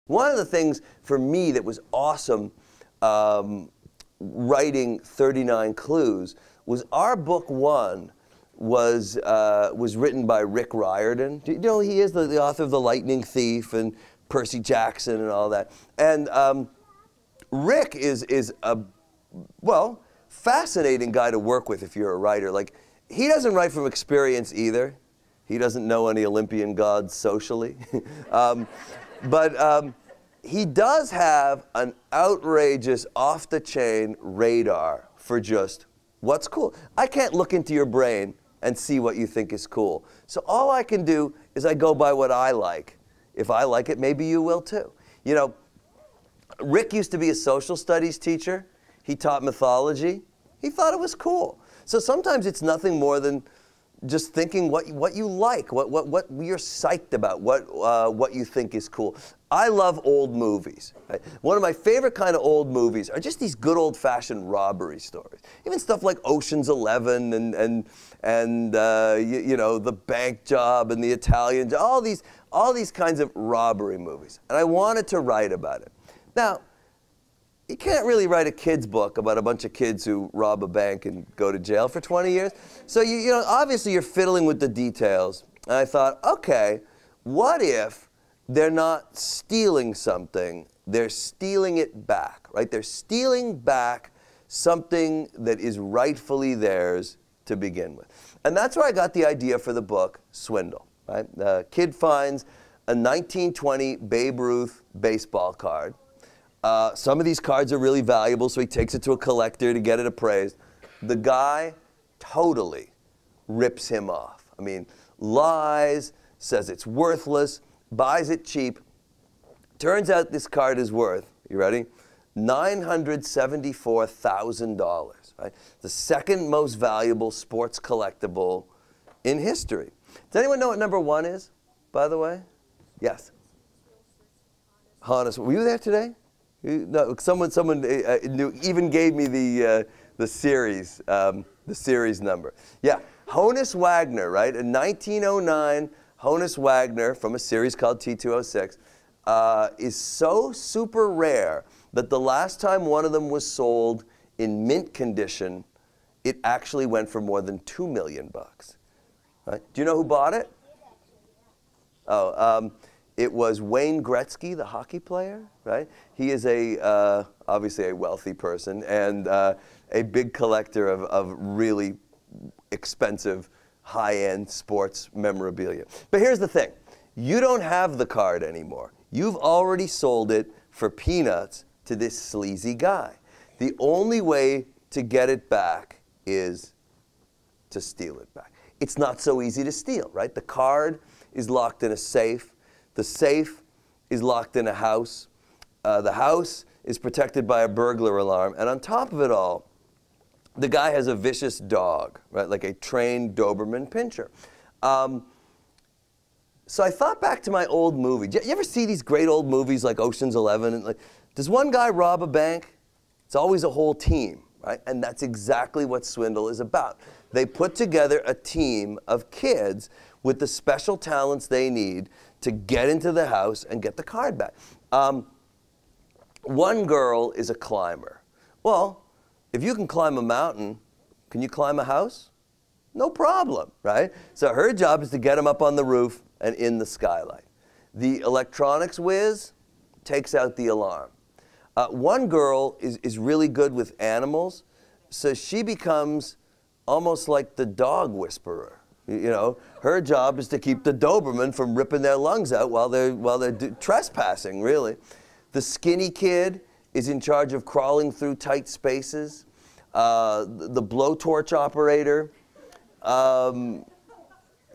One of the things for me that was awesome writing 39 Clues was our book one was written by Rick Riordan. Do you know he is the author of The Lightning Thief and Percy Jackson and all that? And Rick is a, well, fascinating guy to work with if you're a writer. Like, he doesn't write from experience either. He doesn't know any Olympian gods socially. But he does have an outrageous, off-the-chain radar for just what's cool. I can't look into your brain and see what you think is cool. So all I can do is I go by what I like. If I like it, maybe you will too. You know, Rick used to be a social studies teacher. He taught mythology. He thought it was cool. So sometimes it's nothing more than just thinking what you like, what you're psyched about, what you think is cool. I love old movies. Right? One of my favorite kind of old movies are just these good old-fashioned robbery stories. Even stuff like Ocean's 11 and you know, The Bank Job and The Italian Job, all these kinds of robbery movies. And I wanted to write about it. Now, you can't really write a kid's book about a bunch of kids who rob a bank and go to jail for 20 years. So, you know, obviously you're fiddling with the details. And I thought, okay, what if they're not stealing something, they're stealing it back, right? They're stealing back something that is rightfully theirs to begin with. And that's where I got the idea for the book, Swindle, right? The kid finds a 1920 Babe Ruth baseball card. Some of these cards are really valuable, so he takes it to a collector to get it appraised. The guy totally rips him off. I mean, lies, says it's worthless, buys it cheap. Turns out this card is worth, you ready? $974,000, right? The second most valuable sports collectible in history. Does anyone know what number one is, by the way? Yes. Honest. Were you there today? No, someone knew, even gave me the series number. Yeah, Honus Wagner, right? In 1909, Honus Wagner from a series called T206 is so super rare that the last time one of them was sold in mint condition, it actually went for more than $2 million. Right? Do you know who bought it? Oh. It was Wayne Gretzky, the hockey player, right? He is obviously a wealthy person and a big collector of really expensive, high-end sports memorabilia. But here's the thing. You don't have the card anymore. You've already sold it for peanuts to this sleazy guy. The only way to get it back is to steal it back. It's not so easy to steal, right? The card is locked in a safe. The safe is locked in a house. The house is protected by a burglar alarm. And on top of it all, the guy has a vicious dog, right? Like a trained Doberman pinscher. So I thought back to my old movie. You ever see these great old movies like Ocean's 11? And like, does one guy rob a bank? It's always a whole team, right? And that's exactly what Swindle is about. They put together a team of kids with the special talents they need to get into the house and get the card back. One girl is a climber. Well, if you can climb a mountain, can you climb a house? No problem, right? So her job is to get them up on the roof and in the skylight. The electronics whiz takes out the alarm. One girl is really good with animals, so she becomes almost like the dog whisperer. You know, her job is to keep the Doberman from ripping their lungs out while they're trespassing, really. The skinny kid is in charge of crawling through tight spaces. The blowtorch operator,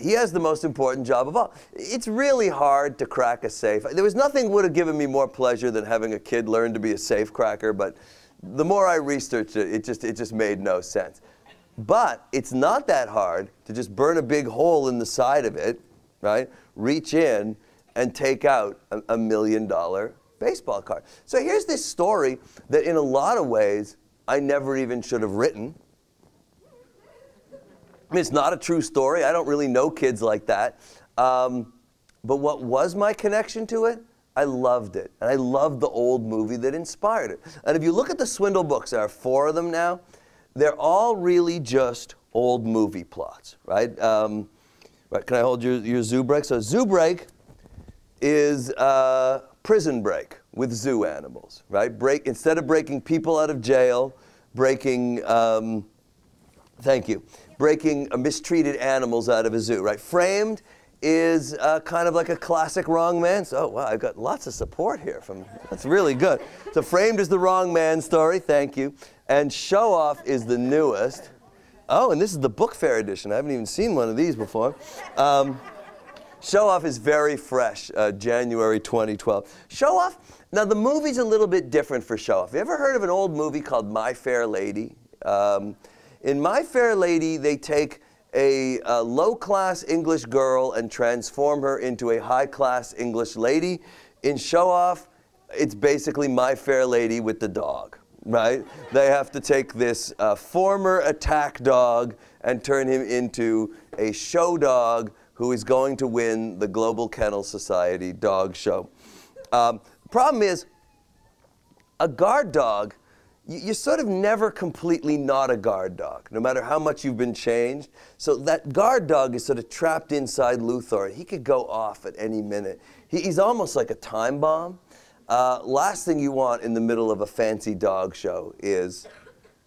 he has the most important job of all. It's really hard to crack a safe. There was nothing would have given me more pleasure than having a kid learn to be a safe cracker, but the more I researched it, it just made no sense. But it's not that hard to just burn a big hole in the side of it, right? Reach in and take out a $1 million baseball card. So here's this story that in a lot of ways I never even should have written. I mean, it's not a true story. I don't really know kids like that. But what was my connection to it I loved it. And I loved the old movie that inspired it. And if you look at the Swindle books, there are 4 of them now, they're all really just old movie plots, right? Right, can I hold your zoo break? So zoo break is prison break with zoo animals, right? Instead of breaking people out of jail, breaking, thank you, breaking mistreated animals out of a zoo, right? Framed is kind of like a classic wrong man. So, oh, wow, I've got lots of support here that's really good. So Framed is the wrong man story, thank you. And Show Off is the newest. Oh, and this is the book fair edition. I haven't even seen one of these before. Show Off is very fresh, January 2012. Show Off, now the movie's a little bit different for Show Off. Have you ever heard of an old movie called My Fair Lady? In My Fair Lady, they take a low-class English girl and transform her into a high-class English lady. In Show Off, it's basically My Fair Lady with the dog, right? They have to take this former attack dog and turn him into a show dog who is going to win the Global Kennel Society dog show. Problem is, a guard dog, you're sort of never completely not a guard dog, no matter how much you've been changed. So that guard dog is sort of trapped inside Luthor. He could go off at any minute. He's almost like a time bomb. Last thing you want in the middle of a fancy dog show is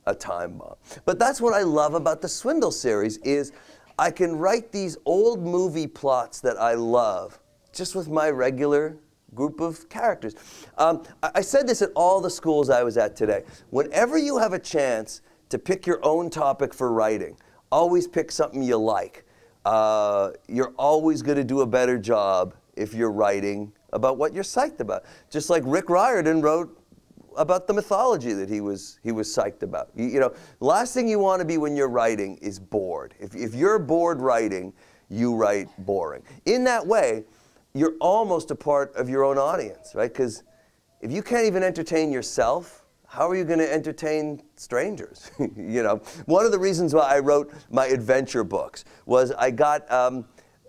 a time bomb. But that's what I love about the Swindle series is I can write these old movie plots that I love just with my regular group of characters. I said this at all the schools I was at today. Whenever you have a chance to pick your own topic for writing, always pick something you like. You're always going to do a better job if you're writing about what you're psyched about. Just like Rick Riordan wrote about the mythology that he was psyched about. You know, the last thing you want to be when you're writing is bored. If you're bored writing, you write boring. In that way, you're almost a part of your own audience, right? Because if you can't even entertain yourself, how are you going to entertain strangers? You know, one of the reasons why I wrote my adventure books was I got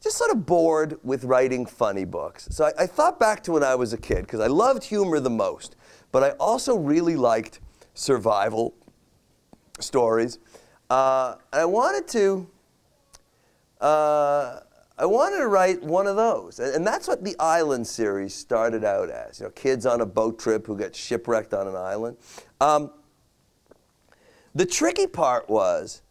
just sort of bored with writing funny books. So I thought back to when I was a kid, because I loved humor the most, but I also really liked survival stories. I wanted to write one of those. And that's what the Island series started out as. You know, kids on a boat trip who get shipwrecked on an island. The tricky part was,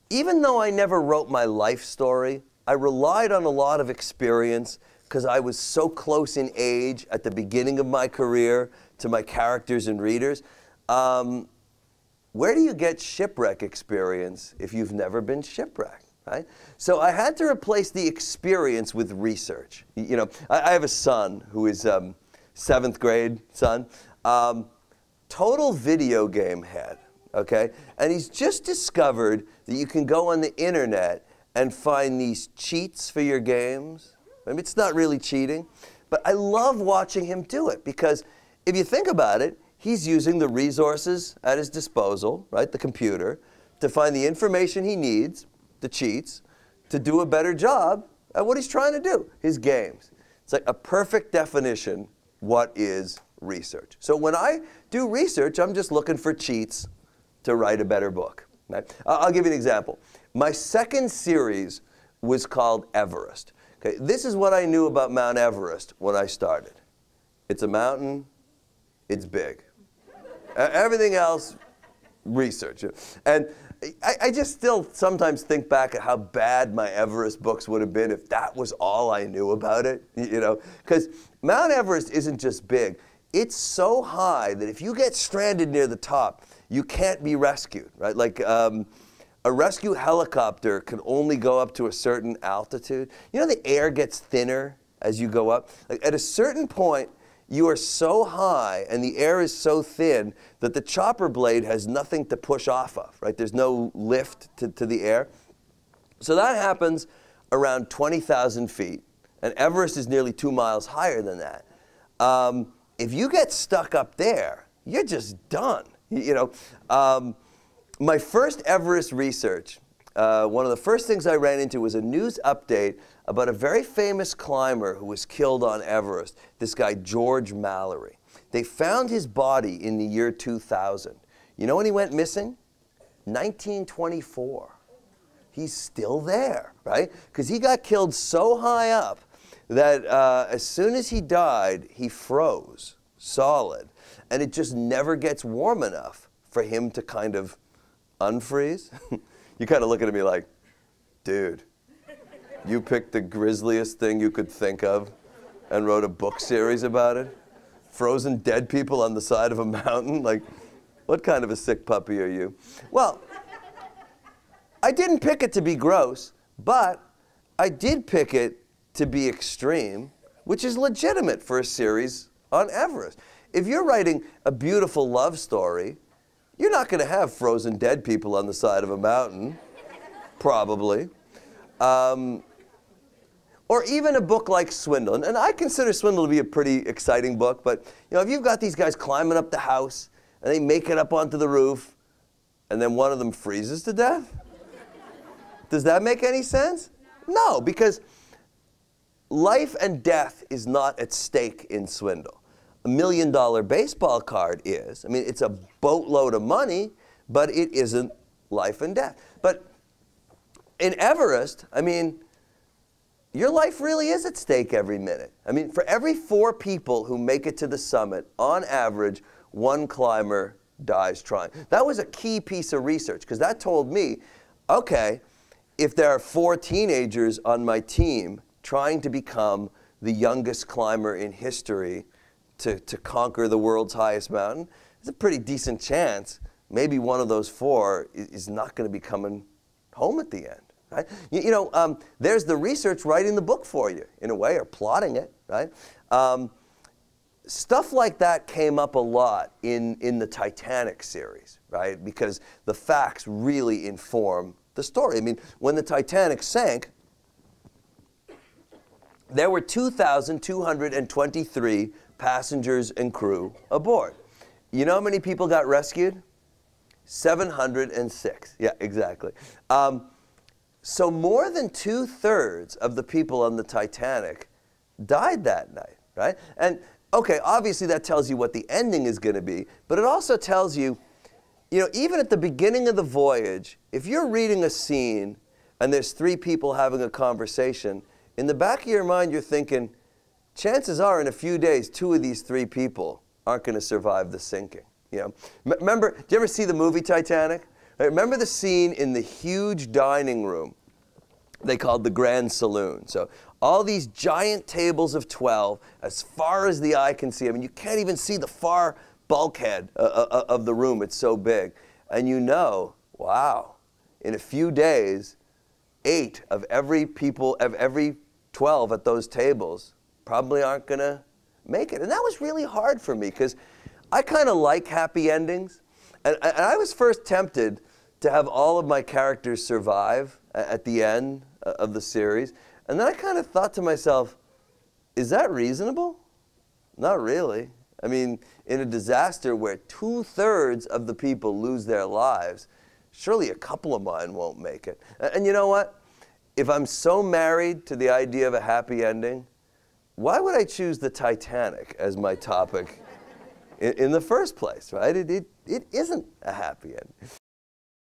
even though I never wrote my life story, I relied on a lot of experience because I was so close in age at the beginning of my career to my characters and readers. Where do you get shipwreck experience if you've never been shipwrecked? Right? So I had to replace the experience with research. You know, I have a son who is 7th grade son, total video game head, okay? And he's just discovered that you can go on the internet and find these cheats for your games. I mean, it's not really cheating, but I love watching him do it because if you think about it, he's using the resources at his disposal, right, the computer, to find the information he needs, the cheats, to do a better job at what he's trying to do, his games. It's like a perfect definition, what is research. So when I do research, I'm just looking for cheats to write a better book. Right? I'll give you an example. My second series was called Everest. Okay, this is what I knew about Mount Everest when I started. It's a mountain, it's big. Everything else, research. And I just still sometimes think back at how bad my Everest books would have been if that was all I knew about it, you know? Because Mount Everest isn't just big. It's so high that if you get stranded near the top, you can't be rescued, right? Like a rescue helicopter can only go up to a certain altitude. You know the air gets thinner as you go up? Like at a certain point, you are so high and the air is so thin that the chopper blade has nothing to push off of, right? There's no lift to the air. So that happens around 20,000 feet, and Everest is nearly 2 miles higher than that. If you get stuck up there, you're just done. You know, my first Everest research, one of the first things I ran into was a news update about a very famous climber who was killed on Everest, this guy George Mallory. They found his body in the year 2000. You know when he went missing? 1924. He's still there, right? Because he got killed so high up that as soon as he died, he froze solid. And it just never gets warm enough for him to kind of unfreeze. You kind of look at me like, dude, you picked the grisliest thing you could think of and wrote a book series about it? Frozen dead people on the side of a mountain? Like, what kind of a sick puppy are you? Well, I didn't pick it to be gross, but I did pick it to be extreme, which is legitimate for a series on Everest. If you're writing a beautiful love story, you're not going to have frozen dead people on the side of a mountain, probably. Or even a book like Swindle. And I consider Swindle to be a pretty exciting book, but if you've got these guys climbing up the house, and they make it up onto the roof, and then one of them freezes to death, does that make any sense? No, because life and death is not at stake in Swindle. $1 million baseball card is. I mean, it's a boatload of money, but it isn't life and death. But in Everest, I mean, your life really is at stake every minute. I mean, for every 4 people who make it to the summit, on average, 1 climber dies trying. That was a key piece of research, because that told me, okay, if there are 4 teenagers on my team trying to become the youngest climber in history to conquer the world's highest mountain, there's a pretty decent chance maybe one of those 4 is not going to be coming home at the end. Right? There's the research writing the book for you, in a way, or plotting it. Right? Stuff like that came up a lot in the Titanic series, right? Because the facts really inform the story. I mean, when the Titanic sank, there were 2,223 passengers and crew aboard. You know how many people got rescued? 706. Yeah, exactly. So more than 2/3 of the people on the Titanic died that night, right? And okay, obviously that tells you what the ending is going to be, but it also tells you, even at the beginning of the voyage, if you're reading a scene and there's 3 people having a conversation, in the back of your mind you're thinking, chances are in a few days 2 of these 3 people aren't going to survive the sinking. Remember, did you ever see the movie Titanic? Remember the scene in the huge dining room they called the Grand Saloon? So all these giant tables of 12, as far as the eye can see. I mean, you can't even see the far bulkhead of the room. It's so big. And wow, in a few days, 8 of every 12 at those tables probably aren't going to make it. And that was really hard for me, because I kind of like happy endings. And I was first tempted to have all of my characters survive at the end of the series. And then I kind of thought to myself, is that reasonable? Not really. I mean, in a disaster where 2/3 of the people lose their lives, surely a couple of mine won't make it. And you know what? If I'm so married to the idea of a happy ending, why would I choose the Titanic as my topic in the first place, right? It isn't a happy ending.